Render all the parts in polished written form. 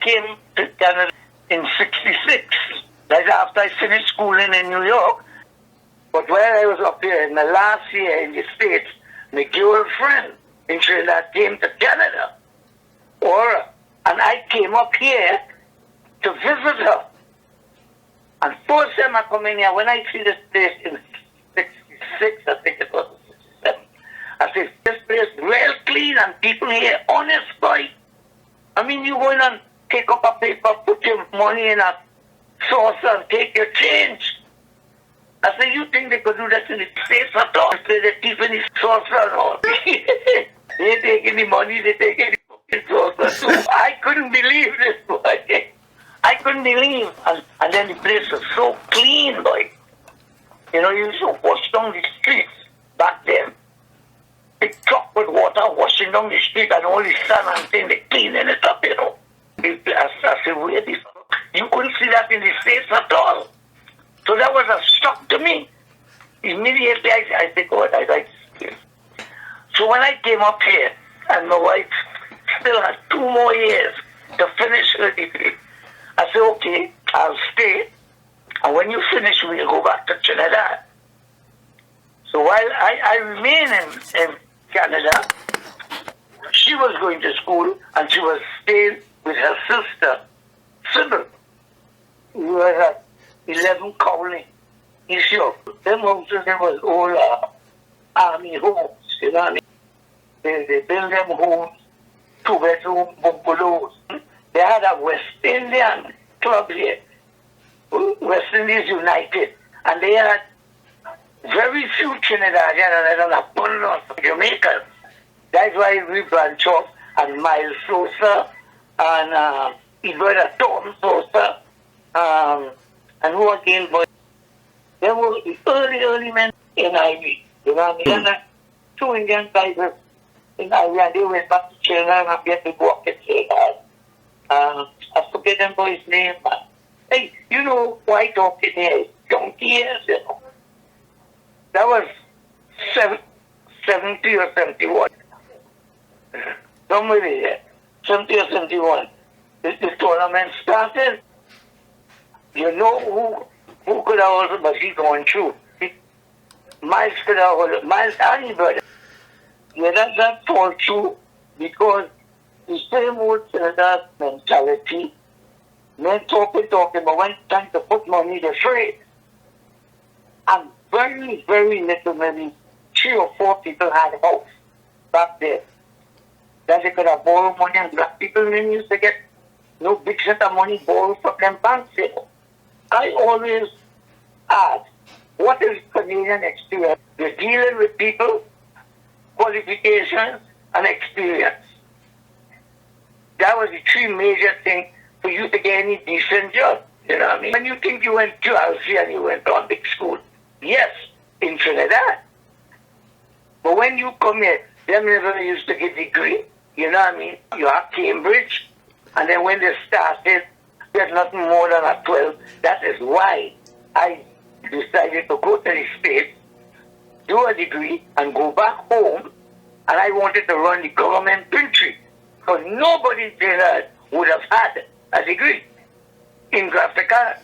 came to Canada in '66, right after I finished schooling in New York. But while I was up here in the last year in the States, my girlfriend in Trinidad came to Canada. And I came up here to visit her. And first time I come in here, when I see this place in '66, I think it was '67, I said, this place real clean and people here honest, boy. I mean, you go in and take up a paper, put your money in a saucer and take your change. I said, you think they could do that in the States at all? They're keeping the saucer and all. They're taking the money, they're taking the fucking saucer. So I couldn't believe this, boy. I couldn't believe. And then the place was so clean, boy. You know, you used to wash down the streets back then. Big truck with water washing down the street and all the sun and thing, they cleaning it up, you know. I said, where this? You couldn't see that in the States at all. So that was a shock to me. Immediately I said, God, I like this place. So when I came up here, and my wife still had 2 more years to finish her degree, I said, okay, I'll stay. And when you finish, we'll go back to Trinidad. So while I remained in Canada, she was going to school and she was staying with her sister, Sybil, who was at 11 Cowley, East York. Them houses, there was all army homes, you know what I mean? They built them homes, 2-bedroom bungalows. They had a West Indian club here, West Indies United, and they had very few Trinidadian and an abundance of Jamaicans. That's why we branch off, and Miles Sosa, and his brother Tom Sosa, and who again, but they were the early men in Ivy. You know what I mean? And 2 Indian tigers in Ivy, and they went back to Trinidad and get to walk and say that. I forget them boy's name, man. Hey, you know why talking here? Donkey years, you know. That was 70 or 71. Somewhere there. 70 or 71. The tournament started. You know who could have also, but he gone through. Miles could have also, Miles and his brother. Yeah, that fall through because the same old Trinidad mentality, men talking, but when time to put money, they're afraid. And very, very little, maybe 3 or 4 people had a house back there that they could have borrowed money, and black people didn't used to get no big set of money borrowed from them banks. You know. I always ask, what is Canadian experience? You're dealing with people, qualifications, and experience. That was the 3 major things for you to get any decent job. You know what I mean? When you think you went to Alfie and you went on big school, yes, in Trinidad. But when you come here, them never used to get a degree. You know what I mean? You have Cambridge, and then when they started, there's nothing more than a 12. That is why I decided to go to the States, do a degree, and go back home, and I wanted to run the government pantry. Because nobody in Trinidad would have had a degree in graphic arts.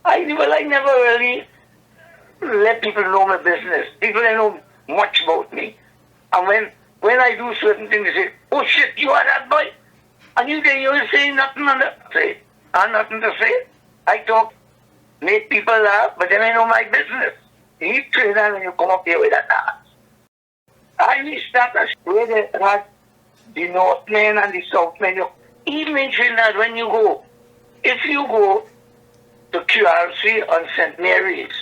I never really let people know my business. People don't know much about me. And when I do certain things, they say, oh shit, you are that boy? And you were saying nothing on that. Say, I have nothing to say. I talk, make people laugh, but then I know my business. You need Trinidad when you come up here with that art. I restarted where they had the Northmen and the Southmen. Even in Trinidad, when you go, if you go to QRC on St. Mary's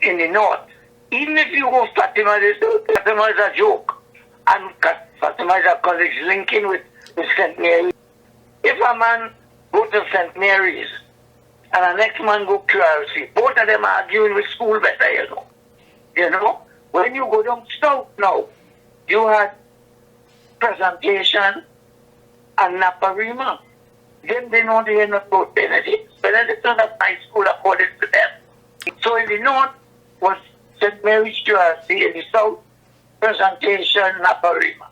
in the north, even if you go Fatima is a joke. And Fatima is a college linking with St. Mary's. If a man go to St. Mary's and the next man go QRC, both of them arguing with school better, you know. You know? When you go down south now, you had presentation and Naparima. Then they know they are not both Benedict. Benedict is not a high school according to them. So in the north was St. Mary's QRC, in the south, presentation Naparima.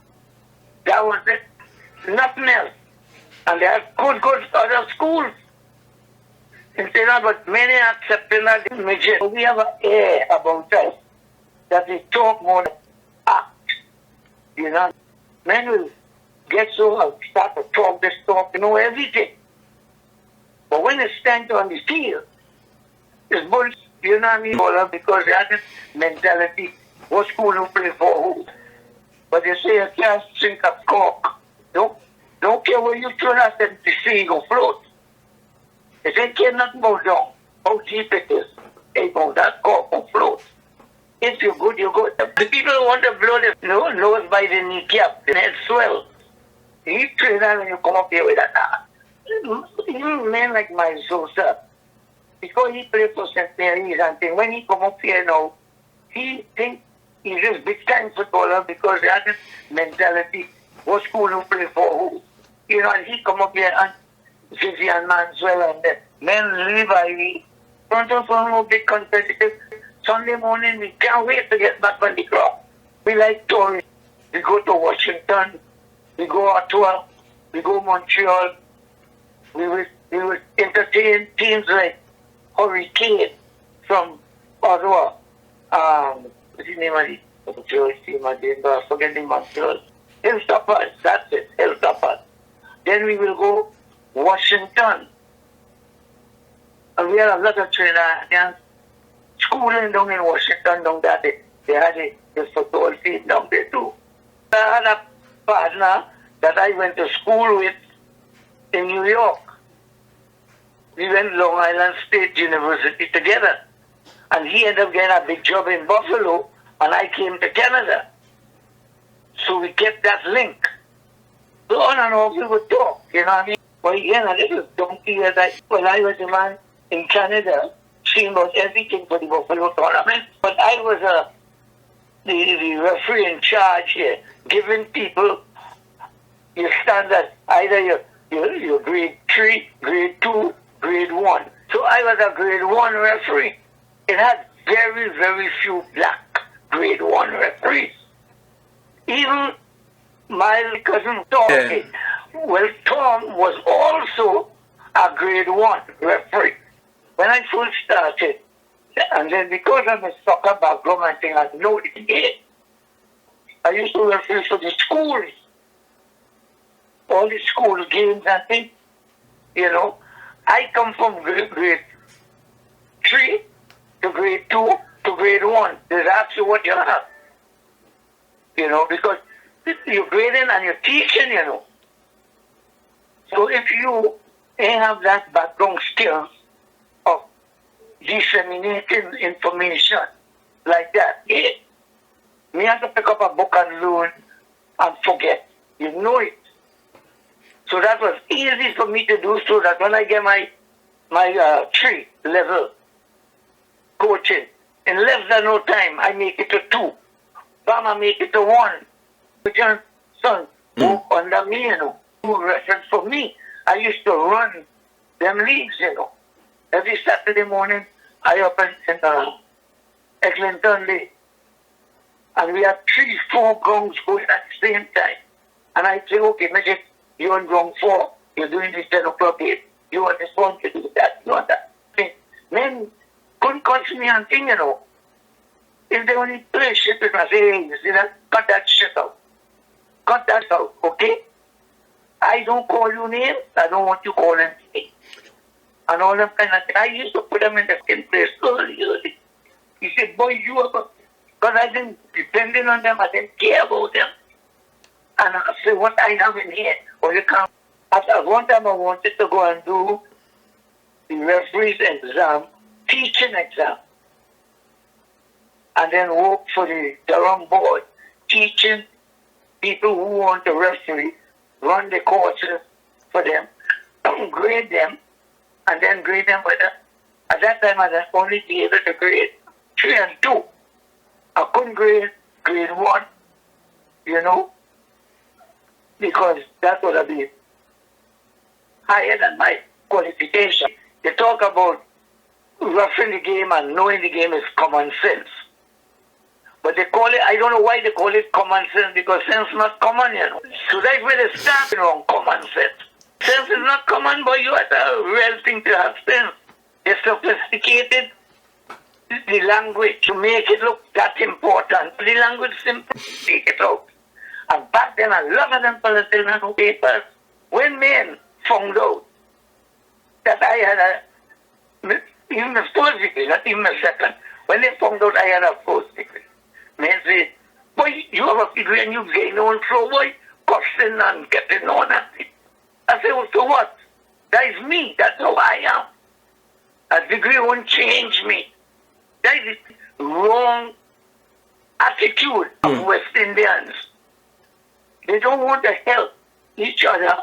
That was it. Nothing else. And they have good other schools. Instead of, but many accepting that midget. We have an air about us that we talk more than act. You know, men will get so start to talk this talk, know everything. But when it's time to on the field, it's bullshit. You know what I mean? Because they have this mentality. What school you play for who? But they say you can't drink a cork. Don't care where you turn at them to see you go float. They say care nothing about down. How deep it is. Hey, go that cork will float. If you're good, you're good. The people who want to blow their nose by the kneecap, the head swell. You train that when you come up here with that. Even men like my Sosa, because he played for St. Mary's and thing, when he come up here now, he think he's just big time footballer because he has this mentality. What school you play for who? You know, and he come up here and Vivian Manswell and the men leave Ivy. Prontos for big competitive. Sunday morning we can't wait to get back on the ground. We like touring. We go to Washington, we go Ottawa, we go Montreal. We would entertain teams like Hurricane from Ottawa. What's the name of the Montreal team? I forget the Montreal. Hilltoppers, that's it, Hilltoppers. Then we will go Washington. And we had a lot of trainers schooling down in Washington down there. They had the football team down there too. I had a partner that I went to school with in New York. We went to Long Island State University together. And he ended up getting a big job in Buffalo, and I came to Canada. So we kept that link. So on and off we would talk, you know what I mean? But again, a little donkey that when I was a man in Canada, seeing about everything for the Buffalo tournament. But I was the referee in charge here, giving people your standard, either your grade 3, grade 2, grade 1. So I was a grade 1 referee. It had very, very few black grade 1 referees. Even my cousin Tom, well, Tom was also a grade 1 referee. When I first started, and then because of the soccer background and thing, I know the game. I used to referee for the schools. All the school games and things, you know. I come from grade 3 to grade 2 to grade 1. They ask you what you have. You know, because you're grading and you're teaching, you know. So if you ain't have that background skills of disseminating information like that, me have to pick up a book and learn and forget. You know it. So that was easy for me to do, so that when I get my 3 level coaching, in less than no time, I make it to 2. Bam, I make it to 1. John son who under me, you know, who reference for me. I used to run them leagues, you know. Every Saturday morning, I up in Eglinton Day. And we had 3, 4 grounds going at the same time. And I say, okay, Magic, you're on ground 4, you're doing this 10 o'clock game. You want this one, you do that, you want that. Men couldn't catch me and thing, you know. If they only play shit with me, I say, hey, you see that? Cut that shit out. Cut that out, okay? I don't call you names, I don't want you calling me. And all them kind of things. I used to put them in the same place early. He said, boy, you are, because I didn't depending on them, I didn't care about them. And I said, what I have in here, or you can't. At one time I wanted to go and do the referee's exam, teaching exam. And then work for the Durham board, teaching people who want to referee, run the courses for them, grade them, and then grade them with at that time I was only be able to grade 3 and 2. I couldn't grade 1, you know, because that would have been higher than my qualification. They talk about roughing the game and knowing the game is common sense. But they call it, I don't know why they call it common sense, because sense not common, you know. So that's where they start wrong, common sense. Sense is not common, but you have a real thing to have sense. They're sophisticated. The language to make it look that important. The language simply take it out. And back then, a lot of them politicians and papers, when men found out that I had even a first degree, not even a second, when they found out I had a first degree, men say, boy, you have a degree and you gain on so boy, cussing and getting on at it. I say, well, so what? That is me. That's how I am. A degree won't change me. That is the wrong attitude of West Indians. They don't want to help each other.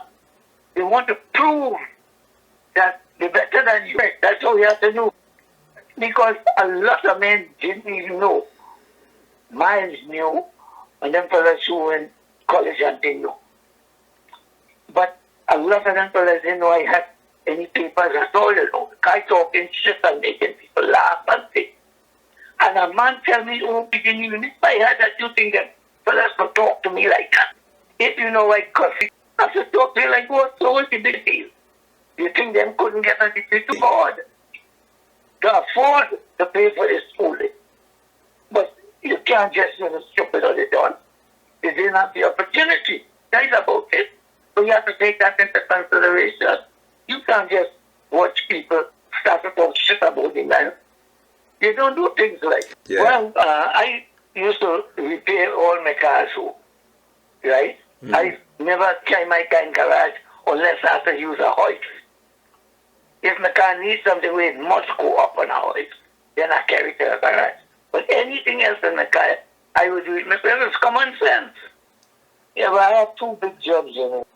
They want to prove that they're better than you. That's all you have to do. Because a lot of men didn't even know. Miles knew, and then fellas who were in college and didn't know. But a lot of them fellas didn't know I had any papers at all, you know. Guy talking shit and making people laugh and things. And a man tell me, oh, beginning, if I had that, you think that fellas could talk to me like that. If you know I cuss, I should talk to you like, what? So what's the big deal? You think them couldn't get a degree to afford to pay for this schooling? But you can't just stupid on it on. They didn't have the opportunity. That's about it. So you have to take that into consideration. You can't just watch people start to talk shit about the man. They don't do things like that. Yeah. Well, I used to repair all my cars home, right? I never carry my car in garage unless I have to use a hoist. If my car needs something, it must go up on a hoist. Then I carry it to the garage. But anything else in my car, I would do it myself. It's common sense. Yeah, but I had two big jobs, you know.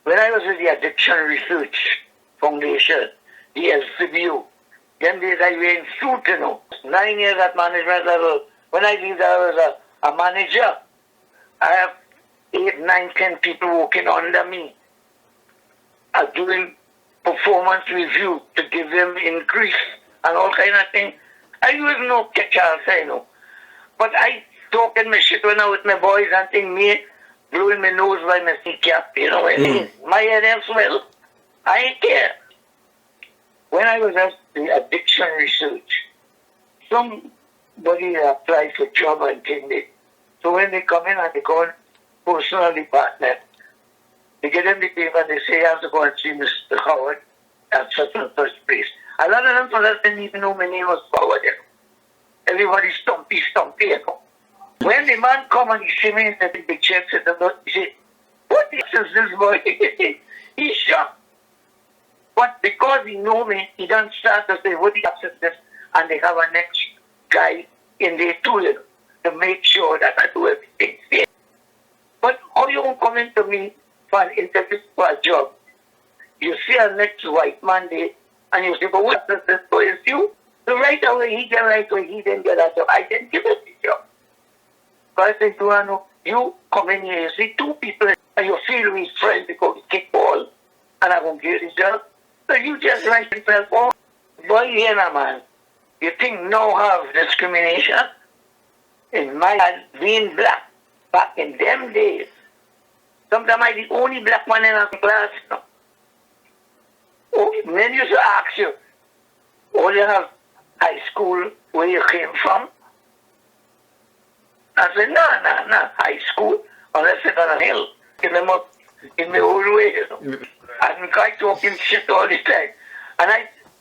When I was with the Addiction Research Foundation, the LCBU, them days I was in suit, you know. 9 years at management level. When I leave there, I was a manager. I have 8, 9, 10 people working under me. I'm doing performance review to give them increase and all kind of things. I use no catch-all, you know. But I talking my shit when I with my boys and thing, me blowing my nose by my sea cap, you know what I mean? My head ends well. I ain't care. When I was at the Addiction Research, somebody applied for job and thing. So when they come in and they go on personal department, they get them the paper and they say, you have to go and see Mr. Howard at such and such place. A lot of them fellas didn't even know my name was Howard, you know. Everybody Stumpy, you know. When the man come and he see me in the big chair, he say, what is this boy? He's shocked. But because he know me, he don't start to say, what is this? And they have a next guy in there too, you know, to make sure that I do everything fair. But how you won't come into me for an interview for a job? You see a next white man there, and you say, but what does this boy is you? So right away, he get right away, he didn't get that job. I didn't give him the job. So I said, Duano, you come in here, you see 2 people, and you feel with friends because we kick ball, and I won't give the job. So you just write yourself off. Boy, here now, man. You think no have discrimination? In my being black, back in them days, sometimes I'm the only black one in our class. No? Oh, men used to ask you, oh, you have high school where you came from? I said, no, high school, unless it's on a hill, in the old way, you know. And I talking shit all the time. And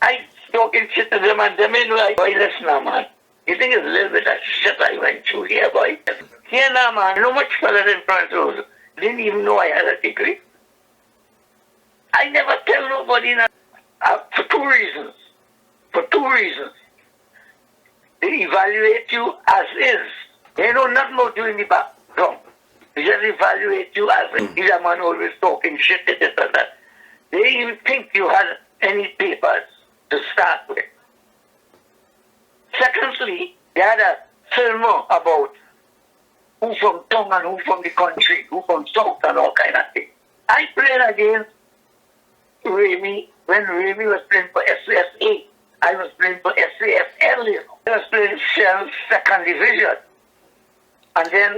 I talking shit to them, and them in like, boy, listen now, man. You think it's a little bit of shit I went through here, boy? Here now, man, you know much fellas in Prontos didn't even know I had a degree. I never tell nobody now, for 2 reasons. For 2 reasons. They evaluate you as is. They know nothing about you in the background. They just evaluate you as is. He's a man always talking shit to this and that. They even think you had any papers to start with. Secondly, they had a film about who from town and who from the country, who from south and all kind of things. I played against Remy when Remy was playing for SSA. I was playing for SAFL, you know. I was playing Shell's 2nd division. And then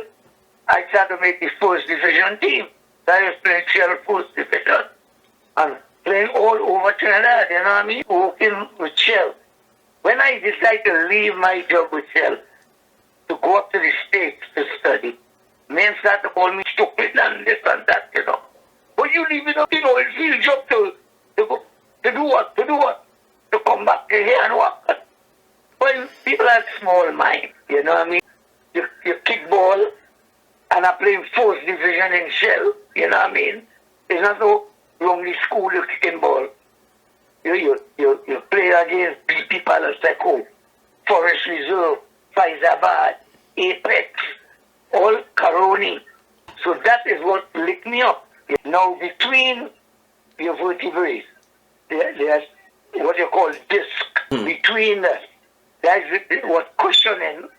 I started to make the 1st division team. So I was playing shell first division and playing all over Trinidad, you know what I mean? Working with shell. When I decided to leave my job with shell to go up to the States to study, men started to call me stupid and this and that, you know. But you leave it up, you know, it's your job to do what? To do what? To come back to here and what? Well, people have small mind, you know what I mean? You kick ball and are playing first division in shell, you know what I mean? It's not no wrongly school you're kicking ball. You play against people like Seco, Forest Reserve, Faizabad, Apex, all Caroni. So that is what licked me up. Now between your vertebrae, there's what you call disc. Between that's what cushioning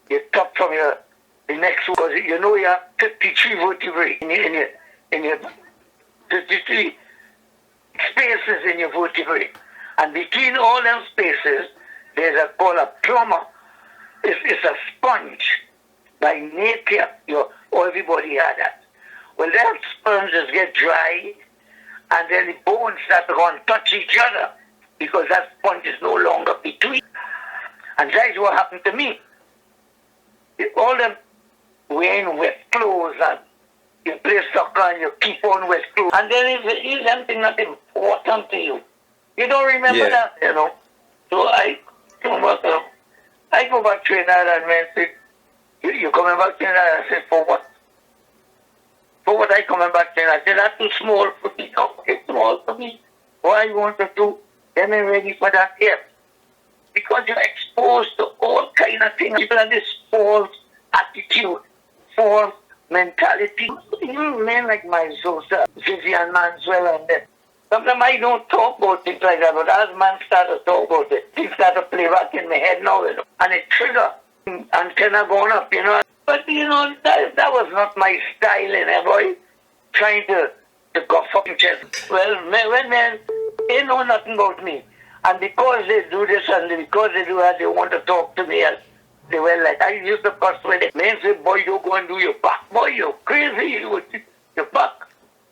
your top from the next one. Because you know you have 53 vertebrae in your 53 spaces in your vertebrae. And between all them spaces, there's a called a plumber. It's a sponge. By nature, everybody had that. Well, that sponges get dry, and then the bones start to go and touch each other because that sponge is no longer between. And that's what happened to me. All them wearing wet clothes and you play soccer and you keep on wet clothes. And then is something not important to you. You don't remember that, you know. So I go back to Trinidad and man said, you coming back to Trinidad? I said, for what? For what I coming back to Trinidad? I said, that's too small for me. No, it's small for me. Why you want to do? Then I'm ready for that here. Because you're exposed to all kind of things. People have this false attitude, false mentality. Even men like my Zosa, Vivian Manswell and them. Sometimes I don't talk about things like that, but as man start to talk about it, things start to play back in my head now, you know. And it trigger, antenna going up, you know. But, you know, that was not my style, you know, boy. Trying to go fucking chest. Well, when men, they know nothing about me. And because they do this and because they do that, they want to talk to me. And they were like, I used to cuss with them. Men say, boy, you go and do your back. Boy, you're crazy. Your back.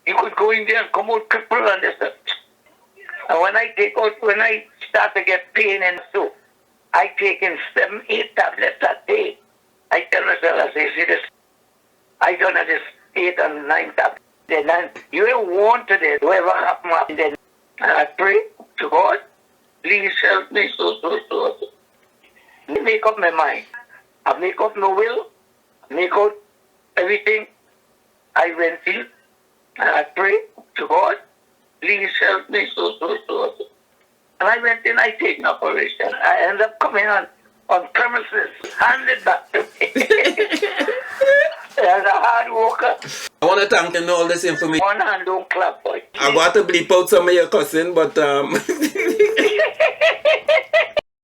You could go in there and come out crippled and this. And when I start to get pain and so, I take in 7-8 tablets a day. I tell myself, I say, see this, I done this 8 and 9 tablets. Then you don't want to this, whatever happened. Then and I pray to God, please help me so. I make up my mind. I make up my will. I make out everything. I went in and I pray to God, please help me so. And I went in, I take an operation. I end up coming on premises, handed back to me. As a hard worker. I want to thank you for all this information. One hand don't clap, boy. I want to bleep out some of your cussing, but